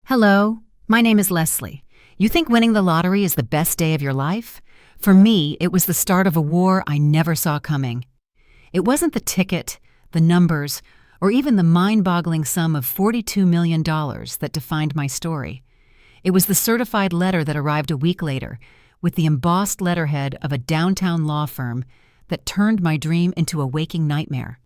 Hello, my name is Leslie. You think winning the lottery is the best day of your life? For me, it was the start of a war I never saw coming. It wasn't the ticket, the numbers, or even the mind-boggling sum of $42 million that defined my story. It was the certified letter that arrived a week later, with the embossed letterhead of a downtown law firm that turned my dream into a waking nightmare.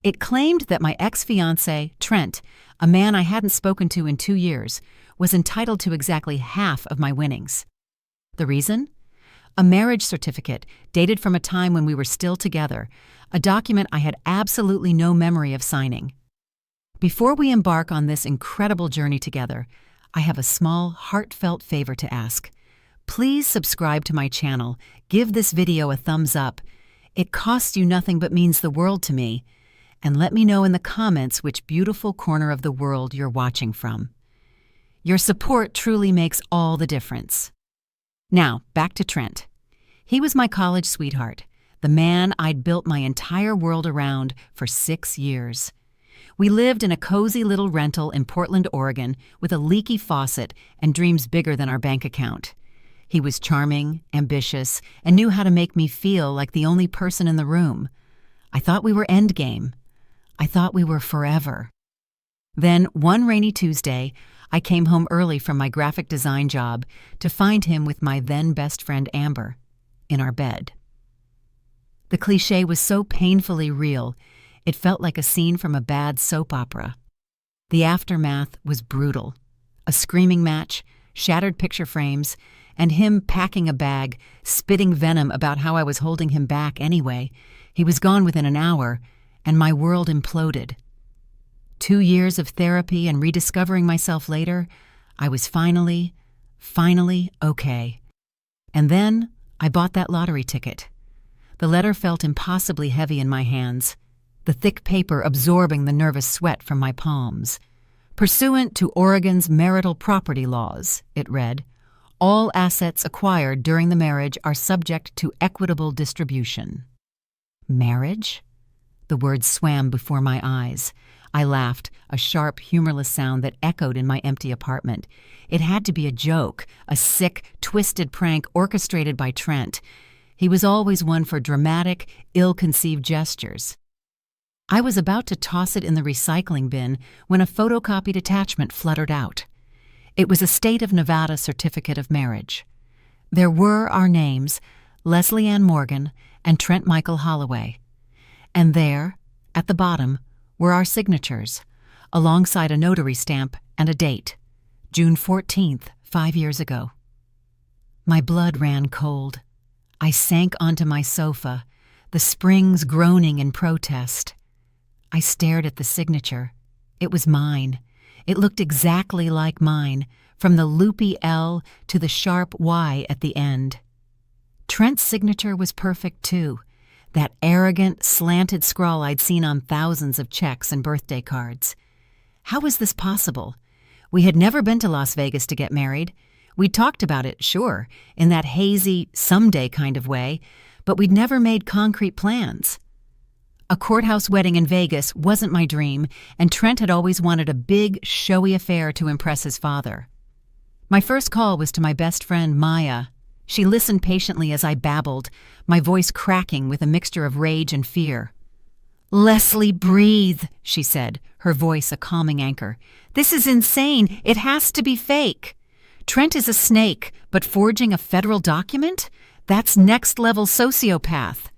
It claimed that my ex-fiancé, Trent, a man I hadn't spoken to in 2 years, was entitled to exactly half of my winnings. The reason? A marriage certificate dated from a time when we were still together, a document I had absolutely no memory of signing. Before we embark on this incredible journey together, I have a small, heartfelt favor to ask. Please subscribe to my channel, give this video a thumbs up. It costs you nothing but means the world to me. And let me know in the comments which beautiful corner of the world you're watching from. Your support truly makes all the difference. Now, back to Trent. He was my college sweetheart, the man I'd built my entire world around for 6 years. We lived in a cozy little rental in Portland, Oregon, with a leaky faucet and dreams bigger than our bank account. He was charming, ambitious, and knew how to make me feel like the only person in the room. I thought we were endgame. I thought we were forever. Then, one rainy Tuesday, I came home early from my graphic design job to find him with my then best friend Amber, in our bed. The cliché was so painfully real, it felt like a scene from a bad soap opera. The aftermath was brutal. A screaming match, shattered picture frames, and him packing a bag, spitting venom about how I was holding him back anyway. He was gone within an hour, and my world imploded. 2 years of therapy and rediscovering myself later, I was finally okay. And then I bought that lottery ticket. The letter felt impossibly heavy in my hands, the thick paper absorbing the nervous sweat from my palms. Pursuant to Oregon's marital property laws, it read, all assets acquired during the marriage are subject to equitable distribution. Marriage? The words swam before my eyes. I laughed, a sharp, humorless sound that echoed in my empty apartment. It had to be a joke, a sick, twisted prank orchestrated by Trent. He was always one for dramatic, ill-conceived gestures. I was about to toss it in the recycling bin when a photocopied attachment fluttered out. It was a State of Nevada certificate of marriage. There were our names, Leslie Ann Morgan and Trent Michael Holloway. And there, at the bottom, were our signatures, alongside a notary stamp and a date, June 14th, 5 years ago. My blood ran cold. I sank onto my sofa, the springs groaning in protest. I stared at the signature. It was mine. It looked exactly like mine, from the loopy L to the sharp Y at the end. Trent's signature was perfect too. That arrogant, slanted scrawl I'd seen on thousands of checks and birthday cards. How was this possible? We had never been to Las Vegas to get married. We'd talked about it, sure, in that hazy, someday kind of way, but we'd never made concrete plans. A courthouse wedding in Vegas wasn't my dream, and Trent had always wanted a big, showy affair to impress his father. My first call was to my best friend, Maya. She listened patiently as I babbled, my voice cracking with a mixture of rage and fear. "Leslie, breathe," she said, her voice a calming anchor. "This is insane. It has to be fake. Trent is a snake, but forging a federal document? That's next-level sociopath.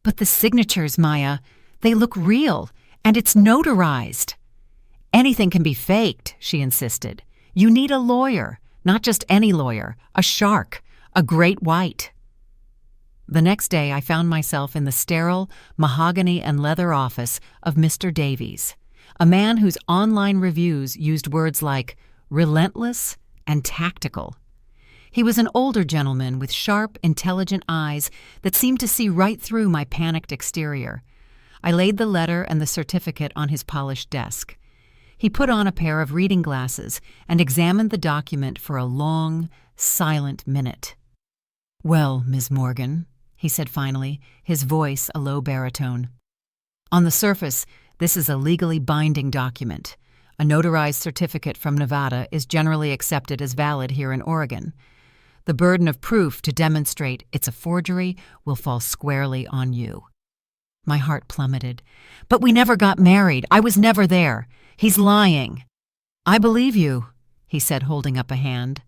But the signatures, Maya, they look real, and it's notarized." "Anything can be faked," she insisted. "You need a lawyer, not just any lawyer, a shark. A great white." The next day I found myself in the sterile, mahogany and leather office of Mr. Davies, a man whose online reviews used words like relentless and tactical. He was an older gentleman with sharp, intelligent eyes that seemed to see right through my panicked exterior. I laid the letter and the certificate on his polished desk. He put on a pair of reading glasses and examined the document for a long, silent minute. "Well, Ms. Morgan," he said finally, his voice a low baritone. "On the surface, this is a legally binding document, A notarized certificate from Nevada is generally accepted as valid here in Oregon. The burden of proof to demonstrate it's a forgery will fall squarely on you. My heart plummeted. But we never got married. I was never there. He's lying. I believe you, he said, holding up a hand.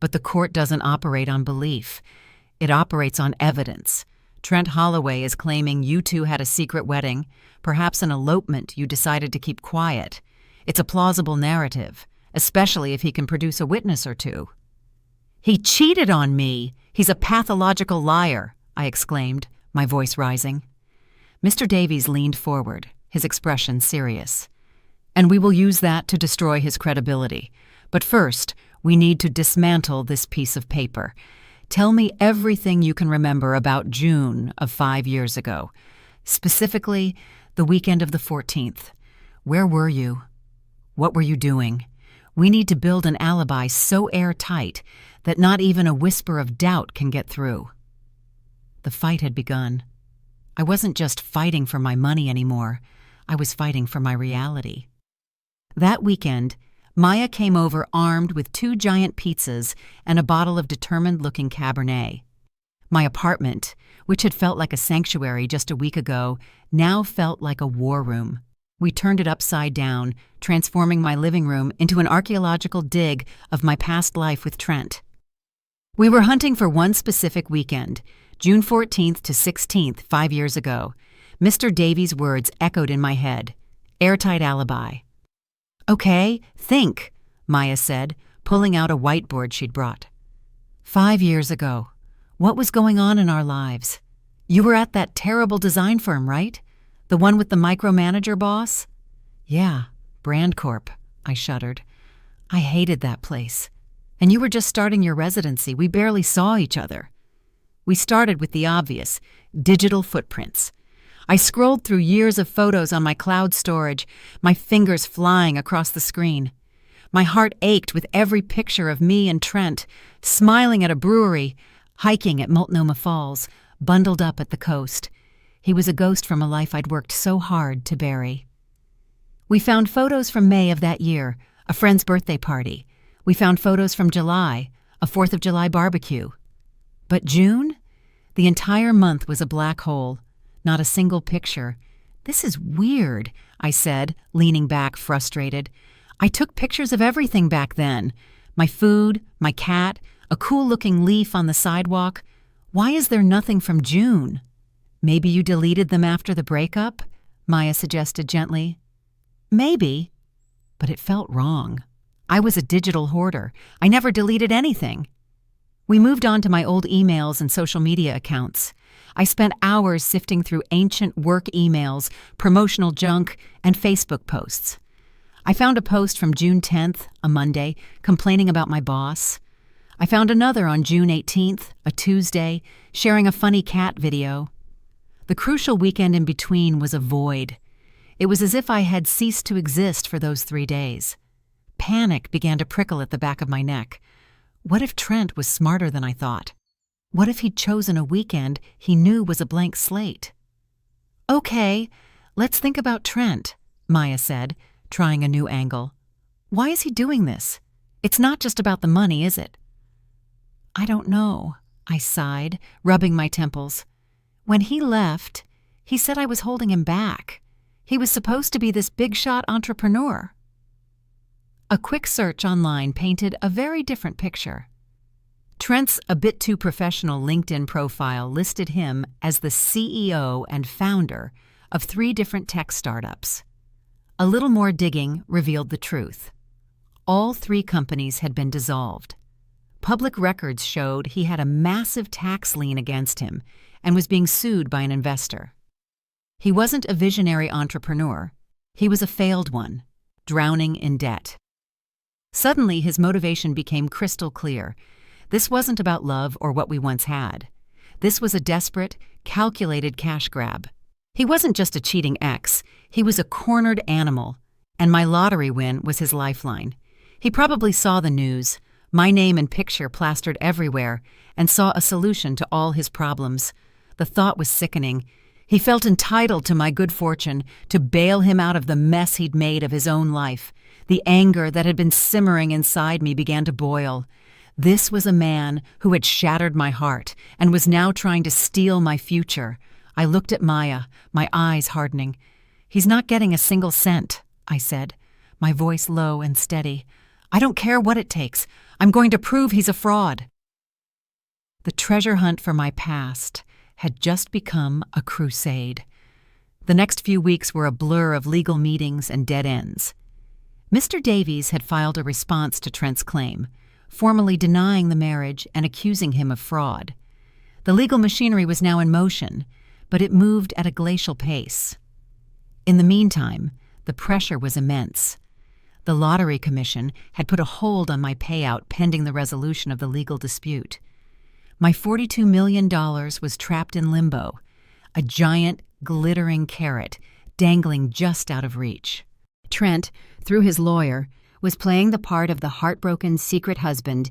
But the court doesn't operate on belief. It operates on evidence. Trent Holloway is claiming you two had a secret wedding, perhaps an elopement you decided to keep quiet. It's a plausible narrative, especially if he can produce a witness or two. He cheated on me. He's a pathological liar, I exclaimed, my voice rising. Mr. Davies leaned forward, his expression serious. And we will use that to destroy his credibility. But first, we need to dismantle this piece of paper. Tell me everything you can remember about June of 5 years ago. Specifically, the weekend of the 14th. Where were you? What were you doing? We need to build an alibi so airtight that not even a whisper of doubt can get through. The fight had begun. I wasn't just fighting for my money anymore. I was fighting for my reality. That weekend, Maya came over armed with 2 giant pizzas and a bottle of determined-looking Cabernet. My apartment, which had felt like a sanctuary just a week ago, now felt like a war room. We turned it upside down, transforming my living room into an archaeological dig of my past life with Trent. We were hunting for one specific weekend, June 14th to 16th, 5 years ago. Mr. Davies' words echoed in my head. Airtight alibi. Okay, think, Maya said, pulling out a whiteboard she'd brought. 5 years ago. What was going on in our lives? You were at that terrible design firm, right? The one with the micromanager boss? Yeah, Brand Corp, I shuddered. I hated that place. And you were just starting your residency. We barely saw each other. We started with the obvious, digital footprints. I scrolled through years of photos on my cloud storage, my fingers flying across the screen. My heart ached with every picture of me and Trent, smiling at a brewery, hiking at Multnomah Falls, bundled up at the coast. He was a ghost from a life I'd worked so hard to bury. We found photos from May of that year, a friend's birthday party. We found photos from July, a 4th of July barbecue. But June? The entire month was a black hole. Not a single picture. This is weird, I said, leaning back frustrated. I took pictures of everything back then. My food, my cat, a cool-looking leaf on the sidewalk. Why is there nothing from June? Maybe you deleted them after the breakup? Maya suggested gently. Maybe, but it felt wrong. I was a digital hoarder. I never deleted anything. We moved on to my old emails and social media accounts. I spent hours sifting through ancient work emails, promotional junk, and Facebook posts. I found a post from June 10th, a Monday, complaining about my boss. I found another on June 18th, a Tuesday, sharing a funny cat video. The crucial weekend in between was a void. It was as if I had ceased to exist for those 3 days. Panic began to prickle at the back of my neck. What if Trent was smarter than I thought? What if he'd chosen a weekend he knew was a blank slate? Okay, let's think about Trent, Maya said, trying a new angle. Why is he doing this? It's not just about the money, is it? I don't know, I sighed, rubbing my temples. When he left, he said I was holding him back. He was supposed to be this big-shot entrepreneur. A quick search online painted a very different picture. Trent's a bit too professional LinkedIn profile listed him as the CEO and founder of 3 different tech startups. A little more digging revealed the truth. All 3 companies had been dissolved. Public records showed he had a massive tax lien against him and was being sued by an investor. He wasn't a visionary entrepreneur. He was a failed one, drowning in debt. Suddenly, his motivation became crystal clear. This wasn't about love or what we once had. This was a desperate, calculated cash grab. He wasn't just a cheating ex. He was a cornered animal, and my lottery win was his lifeline. He probably saw the news, my name and picture plastered everywhere, and saw a solution to all his problems. The thought was sickening. He felt entitled to my good fortune, to bail him out of the mess he'd made of his own life. The anger that had been simmering inside me began to boil. This was a man who had shattered my heart and was now trying to steal my future. I looked at Maya, my eyes hardening. "He's not getting a single cent," I said, my voice low and steady. "I don't care what it takes. I'm going to prove he's a fraud." The treasure hunt for my past had just become a crusade. The next few weeks were a blur of legal meetings and dead ends. Mr. Davies had filed a response to Trent's claim, formally denying the marriage and accusing him of fraud. The legal machinery was now in motion, but it moved at a glacial pace. In the meantime, the pressure was immense. The Lottery Commission had put a hold on my payout pending the resolution of the legal dispute. My $42 million was trapped in limbo, a giant, glittering carrot dangling just out of reach. Trent, through his lawyer, was playing the part of the heartbroken secret husband,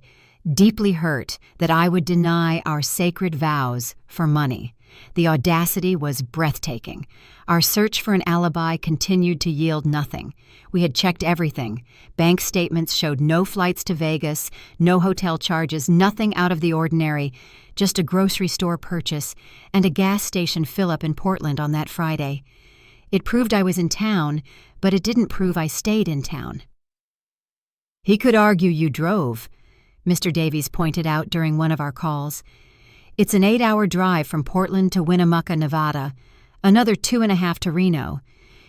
deeply hurt that I would deny our sacred vows for money. The audacity was breathtaking. Our search for an alibi continued to yield nothing. We had checked everything. Bank statements showed no flights to Vegas, no hotel charges, nothing out of the ordinary, just a grocery store purchase and a gas station fill-up in Portland on that Friday. It proved I was in town, but it didn't prove I stayed in town. "He could argue you drove," Mr. Davies pointed out during one of our calls. "It's an 8-hour drive from Portland to Winnemucca, Nevada, another 2.5 to Reno.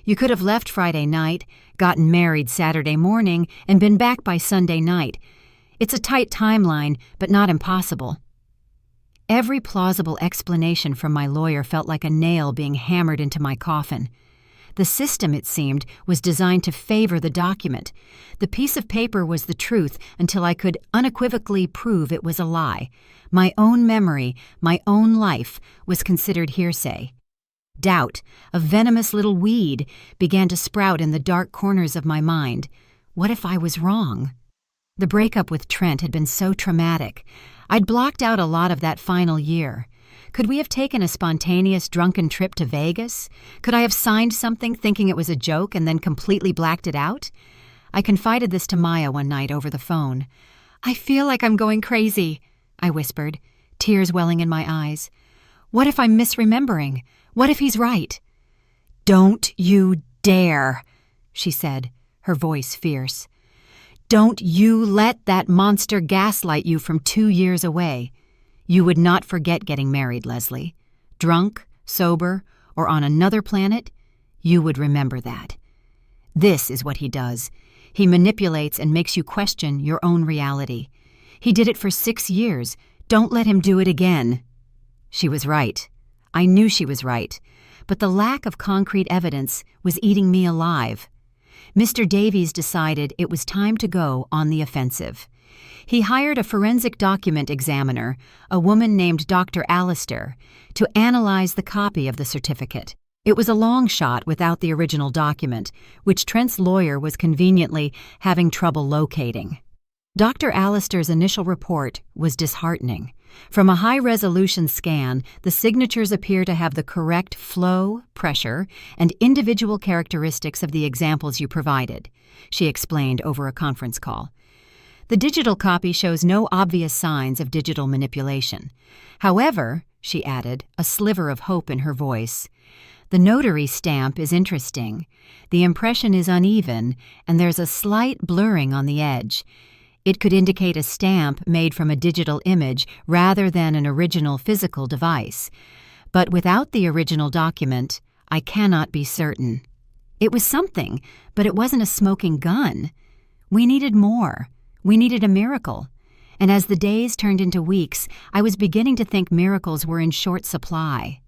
You could have left Friday night, gotten married Saturday morning, and been back by Sunday night. It's a tight timeline, but not impossible." Every plausible explanation from my lawyer felt like a nail being hammered into my coffin. The system, it seemed, was designed to favor the document. The piece of paper was the truth until I could unequivocally prove it was a lie. My own memory, my own life, was considered hearsay. Doubt, a venomous little weed, began to sprout in the dark corners of my mind. What if I was wrong? The breakup with Trent had been so traumatic. I'd blocked out a lot of that final year. Could we have taken a spontaneous drunken trip to Vegas? Could I have signed something thinking it was a joke and then completely blacked it out? I confided this to Maya one night over the phone. "I feel like I'm going crazy," I whispered, tears welling in my eyes. "What if I'm misremembering? What if he's right?" "Don't you dare," she said, her voice fierce. "Don't you let that monster gaslight you from 2 years away. You would not forget getting married, Leslie. Drunk, sober, or on another planet, you would remember that. This is what he does. He manipulates and makes you question your own reality. He did it for 6 years. Don't let him do it again." She was right. I knew she was right. But the lack of concrete evidence was eating me alive. Mr. Davies decided it was time to go on the offensive. He hired a forensic document examiner, a woman named Dr. Allister, to analyze the copy of the certificate. It was a long shot without the original document, which Trent's lawyer was conveniently having trouble locating. Dr. Allister's initial report was disheartening. From a high-resolution scan, the signatures appear to have the correct flow, pressure, and individual characteristics of the examples you provided, she explained over a conference call. The digital copy shows no obvious signs of digital manipulation. However, she added, a sliver of hope in her voice, the notary stamp is interesting. The impression is uneven, and there's a slight blurring on the edge. It could indicate a stamp made from a digital image rather than an original physical device. But without the original document, I cannot be certain. It was something, but it wasn't a smoking gun. We needed more. We needed a miracle. And as the days turned into weeks, I was beginning to think miracles were in short supply.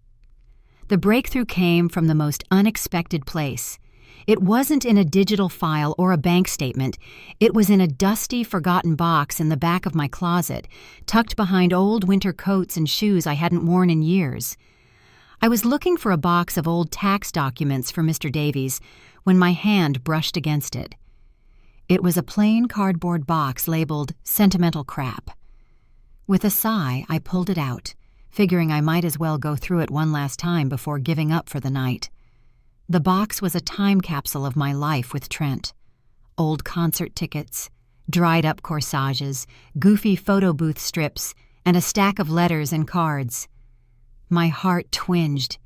The breakthrough came from the most unexpected place. It wasn't in a digital file or a bank statement. It was in a dusty, forgotten box in the back of my closet, tucked behind old winter coats and shoes I hadn't worn in years. I was looking for a box of old tax documents for Mr. Davies when my hand brushed against it. It was a plain cardboard box labeled "Sentimental Crap." With a sigh, I pulled it out, figuring I might as well go through it one last time before giving up for the night. The box was a time capsule of my life with Trent. Old concert tickets, dried-up corsages, goofy photo booth strips, and a stack of letters and cards. My heart twinged.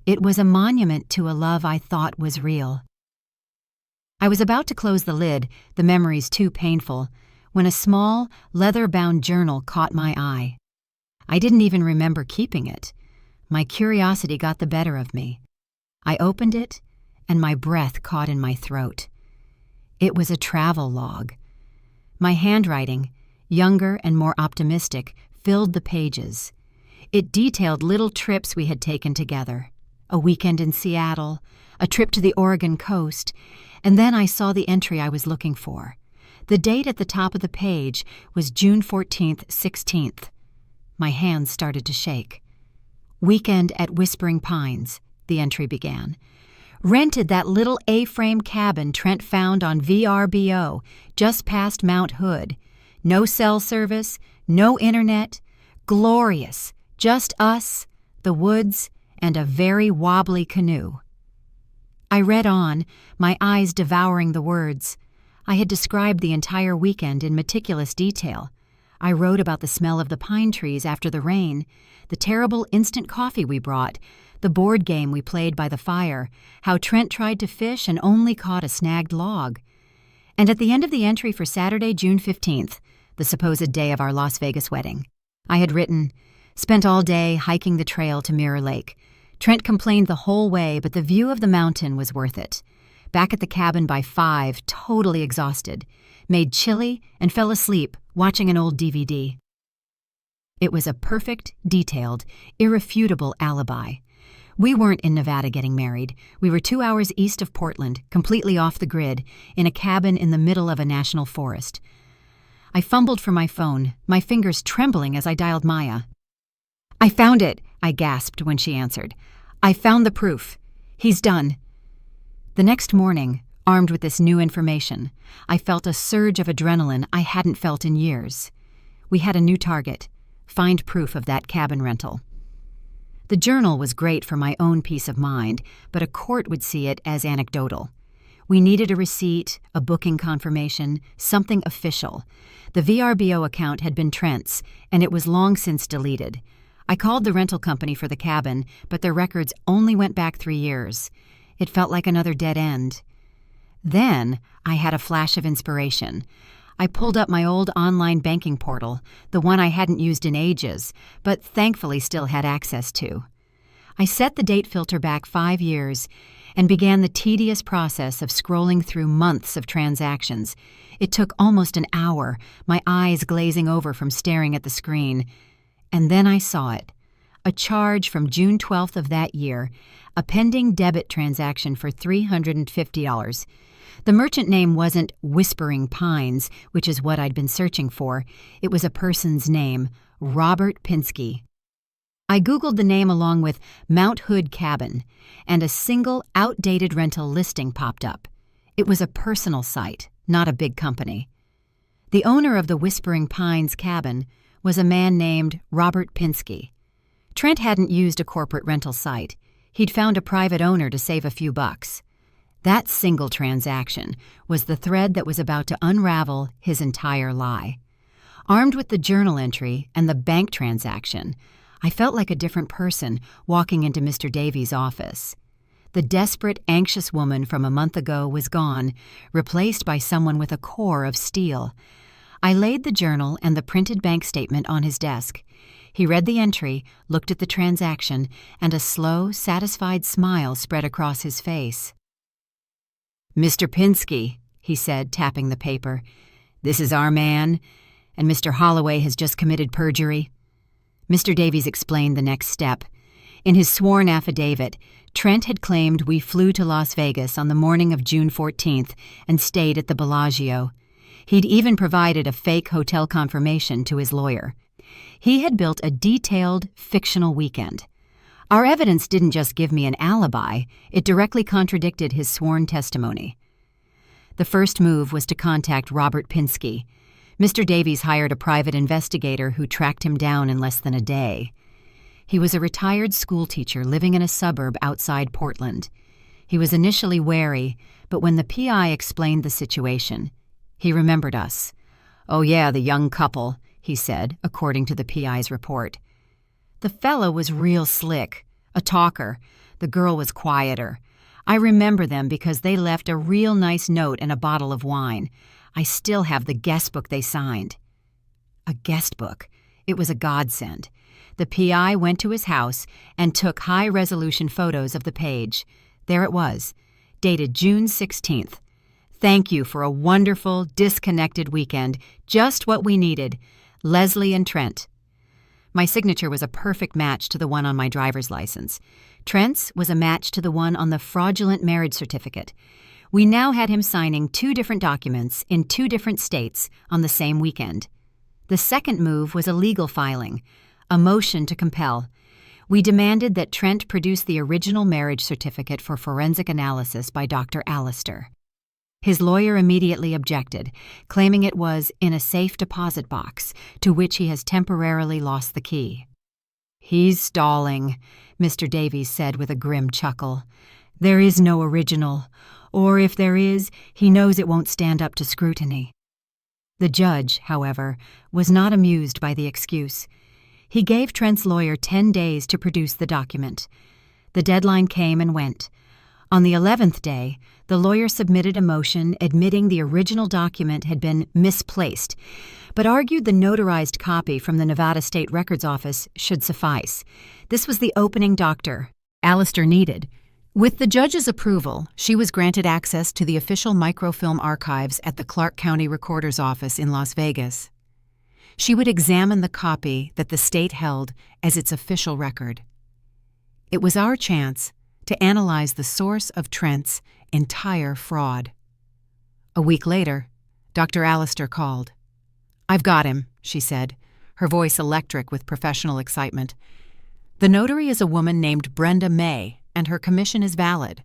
It was a monument to a love I thought was real. I was about to close the lid, the memories too painful, when a small, leather-bound journal caught my eye. I didn't even remember keeping it. My curiosity got the better of me. I opened it, and my breath caught in my throat. It was a travel log. My handwriting, younger and more optimistic, filled the pages. It detailed little trips we had taken together. A weekend in Seattle, a trip to the Oregon coast, and then I saw the entry I was looking for. The date at the top of the page was June 14th, 16th. My hands started to shake. Weekend at Whispering Pines, the entry began. Rented that little A-frame cabin Trent found on VRBO, just past Mount Hood. No cell service, no internet. Glorious. Just us, the woods, and a very wobbly canoe. I read on, my eyes devouring the words. I had described the entire weekend in meticulous detail. I wrote about the smell of the pine trees after the rain, the terrible instant coffee we brought, the board game we played by the fire, how Trent tried to fish and only caught a snagged log. And at the end of the entry for Saturday, June 15th, the supposed day of our Las Vegas wedding, I had written, "Spent all day hiking the trail to Mirror Lake. Trent complained the whole way, but the view of the mountain was worth it. Back at the cabin by 5, totally exhausted. Made chili and fell asleep watching an old DVD." It was a perfect, detailed, irrefutable alibi. We weren't in Nevada getting married. We were 2 hours east of Portland, completely off the grid, in a cabin in the middle of a national forest. I fumbled for my phone, my fingers trembling as I dialed Maya. "I found it," I gasped when she answered. "I found the proof. He's done." The next morning, armed with this new information, I felt a surge of adrenaline I hadn't felt in years. We had a new target: find proof of that cabin rental. The journal was great for my own peace of mind, but a court would see it as anecdotal. We needed a receipt, a booking confirmation, something official. The VRBO account had been Trent's, and it was long since deleted. I called the rental company for the cabin, but their records only went back 3 years. It felt like another dead end. Then I had a flash of inspiration. I pulled up my old online banking portal, the one I hadn't used in ages, but thankfully still had access to. I set the date filter back 5 years and began the tedious process of scrolling through months of transactions. It took almost an hour, my eyes glazing over from staring at the screen. And then I saw it. A charge from June 12th of that year, a pending debit transaction for $350. The merchant name wasn't Whispering Pines, which is what I'd been searching for. It was a person's name, Robert Pinsky. I Googled the name along with Mount Hood Cabin, and a single, outdated rental listing popped up. It was a personal site, not a big company. The owner of the Whispering Pines cabin was a man named Robert Pinsky. Trent hadn't used a corporate rental site. He'd found a private owner to save a few bucks. That single transaction was the thread that was about to unravel his entire lie. Armed with the journal entry and the bank transaction, I felt like a different person walking into Mr. Davies' office. The desperate, anxious woman from a month ago was gone, replaced by someone with a core of steel. I laid the journal and the printed bank statement on his desk. He read the entry, looked at the transaction, and a slow, satisfied smile spread across his face. "Mr. Pinsky," he said, tapping the paper, "this is our man, and Mr. Holloway has just committed perjury." Mr. Davies explained the next step. In his sworn affidavit, Trent had claimed we flew to Las Vegas on the morning of June 14th and stayed at the Bellagio. He'd even provided a fake hotel confirmation to his lawyer. He had built a detailed, fictional weekend. Our evidence didn't just give me an alibi, it directly contradicted his sworn testimony. The first move was to contact Robert Pinsky. Mr. Davies hired a private investigator who tracked him down in less than a day. He was a retired schoolteacher living in a suburb outside Portland. He was initially wary, but when the PI explained the situation, he remembered us. "Oh yeah, the young couple," he said, according to the PI's report. The fellow was real slick, a talker. The girl was quieter. I remember them because they left a real nice note and a bottle of wine. I still have the guest book they signed. A guest book. It was a godsend. The PI went to his house and took high-resolution photos of the page. There it was, dated June 16th. "Thank you for a wonderful, disconnected weekend. Just what we needed. Leslie and Trent." My signature was a perfect match to the one on my driver's license. Trent's was a match to the one on the fraudulent marriage certificate. We now had him signing 2 different documents in 2 different states on the same weekend. The second move was a legal filing, a motion to compel. We demanded that Trent produce the original marriage certificate for forensic analysis by Dr. Allister. His lawyer immediately objected, claiming it was in a safe deposit box, to which he has temporarily lost the key. "He's stalling," Mr. Davies said with a grim chuckle. "There is no original, or if there is, he knows it won't stand up to scrutiny." The judge, however, was not amused by the excuse. He gave Trent's lawyer 10 days to produce the document. The deadline came and went. On the 11th day, the lawyer submitted a motion admitting the original document had been misplaced, but argued the notarized copy from the Nevada State Records Office should suffice. This was the opening Dr. Allister needed. With the judge's approval, she was granted access to the official microfilm archives at the Clark County Recorder's Office in Las Vegas. She would examine the copy that the state held as its official record. It was our chance to analyze the source of Trent's entire fraud. A week later, Dr. Allister called. "I've got him," she said, her voice electric with professional excitement. "The notary is a woman named Brenda May, and her commission is valid.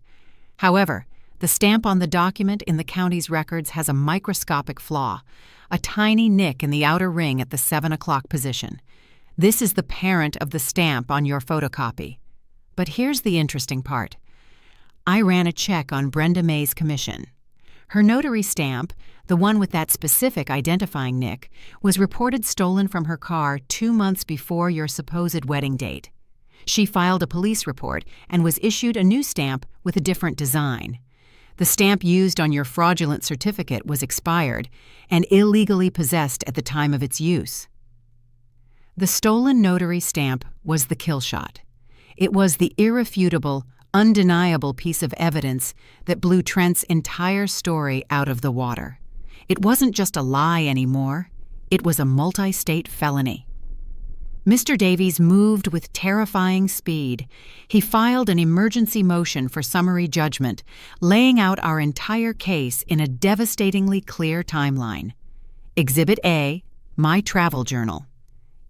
However, the stamp on the document in the county's records has a microscopic flaw, a tiny nick in the outer ring at the 7 o'clock position. This is the parent of the stamp on your photocopy. But here's the interesting part. I ran a check on Brenda May's commission. Her notary stamp, the one with that specific identifying nick, was reported stolen from her car 2 months before your supposed wedding date. She filed a police report and was issued a new stamp with a different design. The stamp used on your fraudulent certificate was expired and illegally possessed at the time of its use. The stolen notary stamp was the kill shot. It was the irrefutable, undeniable piece of evidence that blew Trent's entire story out of the water. It wasn't just a lie anymore. It was a multi-state felony. Mr. Davies moved with terrifying speed. He filed an emergency motion for summary judgment, laying out our entire case in a devastatingly clear timeline. Exhibit A, my travel journal.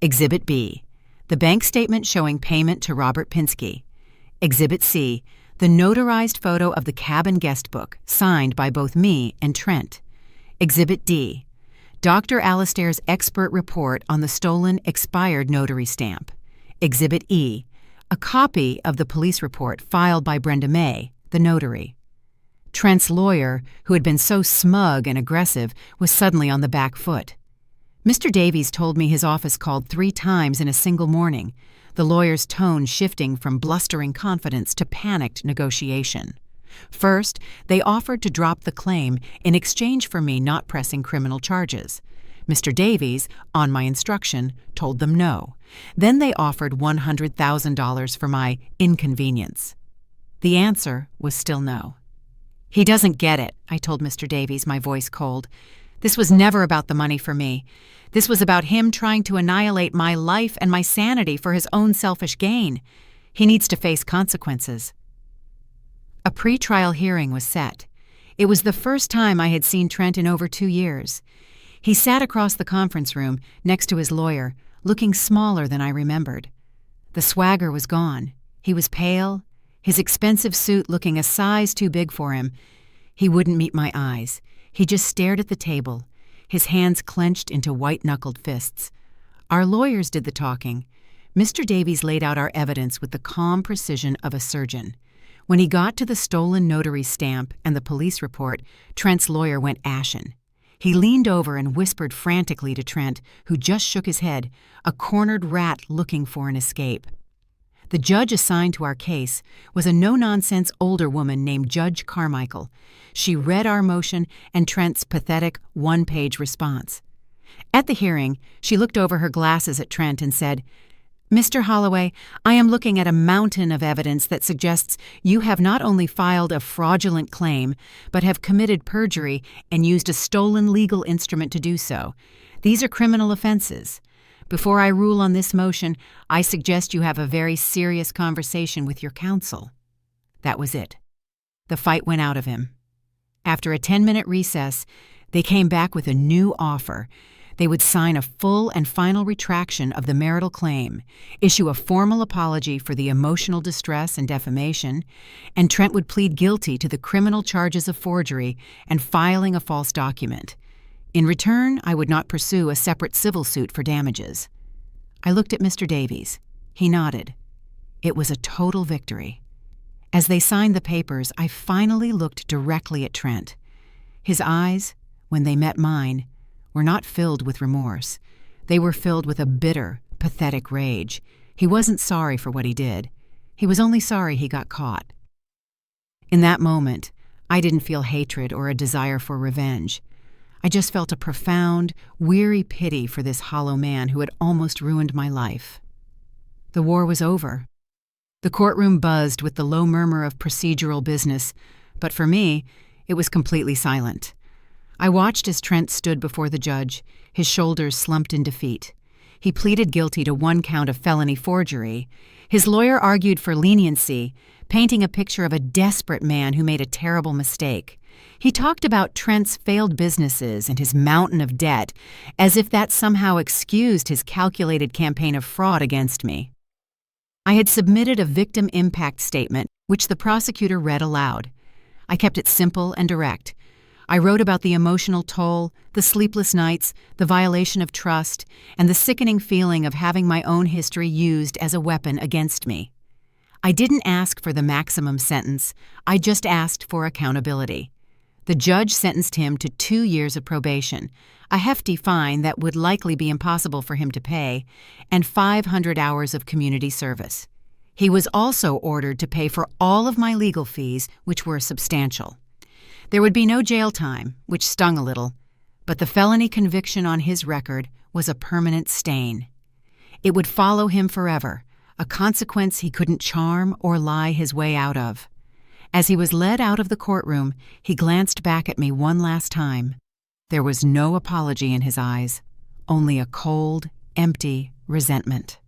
Exhibit B, the bank statement showing payment to Robert Pinsky. Exhibit C, the notarized photo of the cabin guest book, signed by both me and Trent. Exhibit D, Dr. Allister's expert report on the stolen expired notary stamp. Exhibit E, a copy of the police report filed by Brenda May, the notary. Trent's lawyer, who had been so smug and aggressive, was suddenly on the back foot. Mr. Davies told me his office called 3 times in a single morning, the lawyer's tone shifting from blustering confidence to panicked negotiation. First, they offered to drop the claim in exchange for me not pressing criminal charges. Mr. Davies, on my instruction, told them no. Then they offered $100,000 for my inconvenience. The answer was still no. "He doesn't get it," I told Mr. Davies, my voice cold. "This was never about the money for me. This was about him trying to annihilate my life and my sanity for his own selfish gain. He needs to face consequences." A pre-trial hearing was set. It was the first time I had seen Trent in over 2 years. He sat across the conference room, next to his lawyer, looking smaller than I remembered. The swagger was gone. He was pale, his expensive suit looking a size too big for him. He wouldn't meet my eyes. He just stared at the table, his hands clenched into white-knuckled fists. Our lawyers did the talking. Mr. Davies laid out our evidence with the calm precision of a surgeon. When he got to the stolen notary stamp and the police report, Trent's lawyer went ashen. He leaned over and whispered frantically to Trent, who just shook his head, a cornered rat looking for an escape. The judge assigned to our case was a no-nonsense older woman named Judge Carmichael. She read our motion and Trent's pathetic one-page response. At the hearing, she looked over her glasses at Trent and said, "Mr. Holloway, I am looking at a mountain of evidence that suggests you have not only filed a fraudulent claim, but have committed perjury and used a stolen legal instrument to do so. These are criminal offenses. Before I rule on this motion, I suggest you have a very serious conversation with your counsel." That was it. The fight went out of him. After a 10-minute recess, they came back with a new offer. They would sign a full and final retraction of the marital claim, issue a formal apology for the emotional distress and defamation, and Trent would plead guilty to the criminal charges of forgery and filing a false document. In return, I would not pursue a separate civil suit for damages. I looked at Mr. Davies. He nodded. It was a total victory. As they signed the papers, I finally looked directly at Trent. His eyes, when they met mine, were not filled with remorse. They were filled with a bitter, pathetic rage. He wasn't sorry for what he did. He was only sorry he got caught. In that moment, I didn't feel hatred or a desire for revenge. I just felt a profound, weary pity for this hollow man who had almost ruined my life. The war was over. The courtroom buzzed with the low murmur of procedural business, but for me, it was completely silent. I watched as Trent stood before the judge, his shoulders slumped in defeat. He pleaded guilty to 1 count of felony forgery. His lawyer argued for leniency, painting a picture of a desperate man who made a terrible mistake. He talked about Trent's failed businesses and his mountain of debt, as if that somehow excused his calculated campaign of fraud against me. I had submitted a victim impact statement, which the prosecutor read aloud. I kept it simple and direct. I wrote about the emotional toll, the sleepless nights, the violation of trust, and the sickening feeling of having my own history used as a weapon against me. I didn't ask for the maximum sentence, I just asked for accountability. The judge sentenced him to 2 years of probation, a hefty fine that would likely be impossible for him to pay, and 500 hours of community service. He was also ordered to pay for all of my legal fees, which were substantial. There would be no jail time, which stung a little, but the felony conviction on his record was a permanent stain. It would follow him forever, a consequence he couldn't charm or lie his way out of. As he was led out of the courtroom, he glanced back at me one last time. There was no apology in his eyes, only a cold, empty resentment.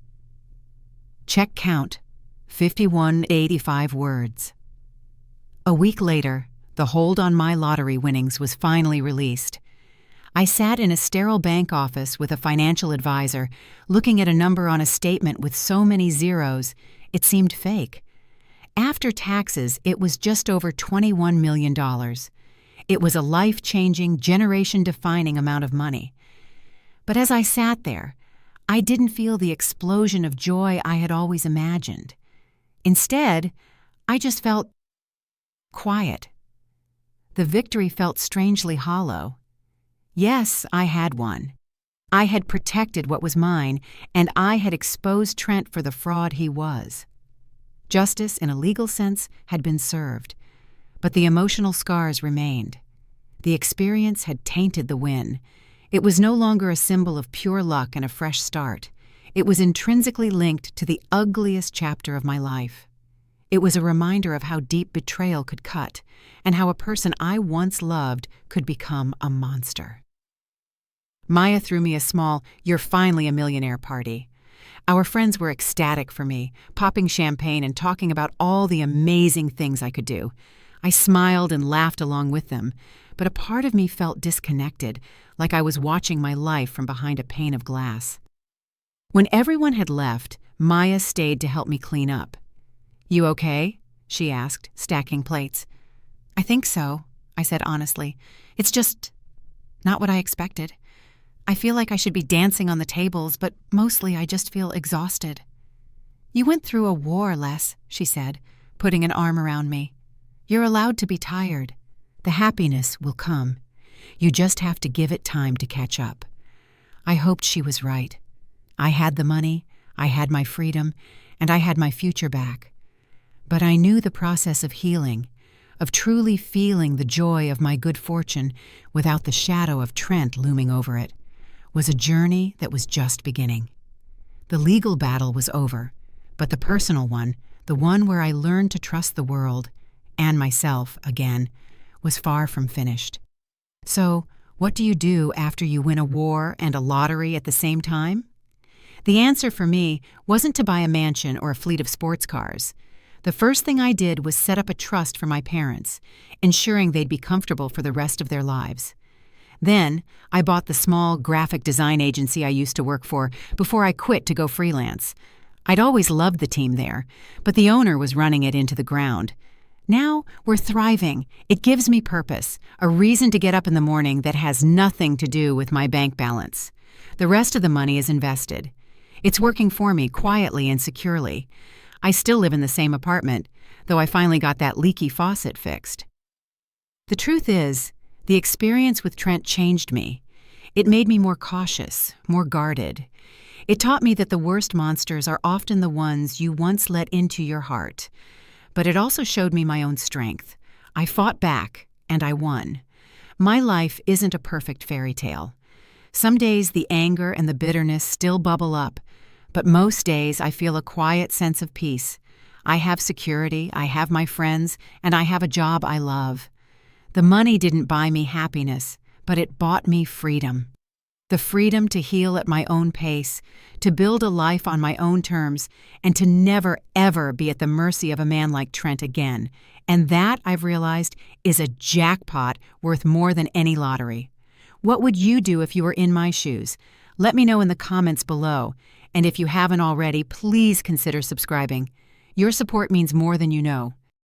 Check count, 5185 words. A week later, the hold on my lottery winnings was finally released. I sat in a sterile bank office with a financial advisor, looking at a number on a statement with so many zeros, it seemed fake. After taxes, it was just over $21 million. It was a life-changing, generation-defining amount of money. But as I sat there, I didn't feel the explosion of joy I had always imagined. Instead, I just felt quiet. The victory felt strangely hollow. Yes, I had won. I had protected what was mine, and I had exposed Trent for the fraud he was. Justice, in a legal sense, had been served, but the emotional scars remained. The experience had tainted the win. It was no longer a symbol of pure luck and a fresh start. It was intrinsically linked to the ugliest chapter of my life. It was a reminder of how deep betrayal could cut, and how a person I once loved could become a monster. Maya threw me a small, "You're finally a millionaire" party. Our friends were ecstatic for me, popping champagne and talking about all the amazing things I could do. I smiled and laughed along with them, but a part of me felt disconnected, like I was watching my life from behind a pane of glass. When everyone had left, Maya stayed to help me clean up. "You okay?" she asked, stacking plates. "I think so," I said honestly. "It's just not what I expected. I feel like I should be dancing on the tables, but mostly I just feel exhausted." "You went through a war, Les," she said, putting an arm around me. "You're allowed to be tired. The happiness will come. You just have to give it time to catch up." I hoped she was right. I had the money, I had my freedom, and I had my future back. But I knew the process of healing, of truly feeling the joy of my good fortune without the shadow of Trent looming over it, was a journey that was just beginning. The legal battle was over, but the personal one, the one where I learned to trust the world, and myself again, was far from finished. So, what do you do after you win a war and a lottery at the same time? The answer for me wasn't to buy a mansion or a fleet of sports cars. The first thing I did was set up a trust for my parents, ensuring they'd be comfortable for the rest of their lives. Then, I bought the small graphic design agency I used to work for before I quit to go freelance. I'd always loved the team there, but the owner was running it into the ground. Now, we're thriving. It gives me purpose, a reason to get up in the morning that has nothing to do with my bank balance. The rest of the money is invested. It's working for me quietly and securely. I still live in the same apartment, though I finally got that leaky faucet fixed. The truth is, the experience with Trent changed me. It made me more cautious, more guarded. It taught me that the worst monsters are often the ones you once let into your heart. But it also showed me my own strength. I fought back, and I won. My life isn't a perfect fairy tale. Some days the anger and the bitterness still bubble up, but most days I feel a quiet sense of peace. I have security, I have my friends, and I have a job I love. The money didn't buy me happiness, but it bought me freedom. The freedom to heal at my own pace, to build a life on my own terms, and to never, ever be at the mercy of a man like Trent again. And that, I've realized, is a jackpot worth more than any lottery. What would you do if you were in my shoes? Let me know in the comments below. And if you haven't already, please consider subscribing. Your support means more than you know.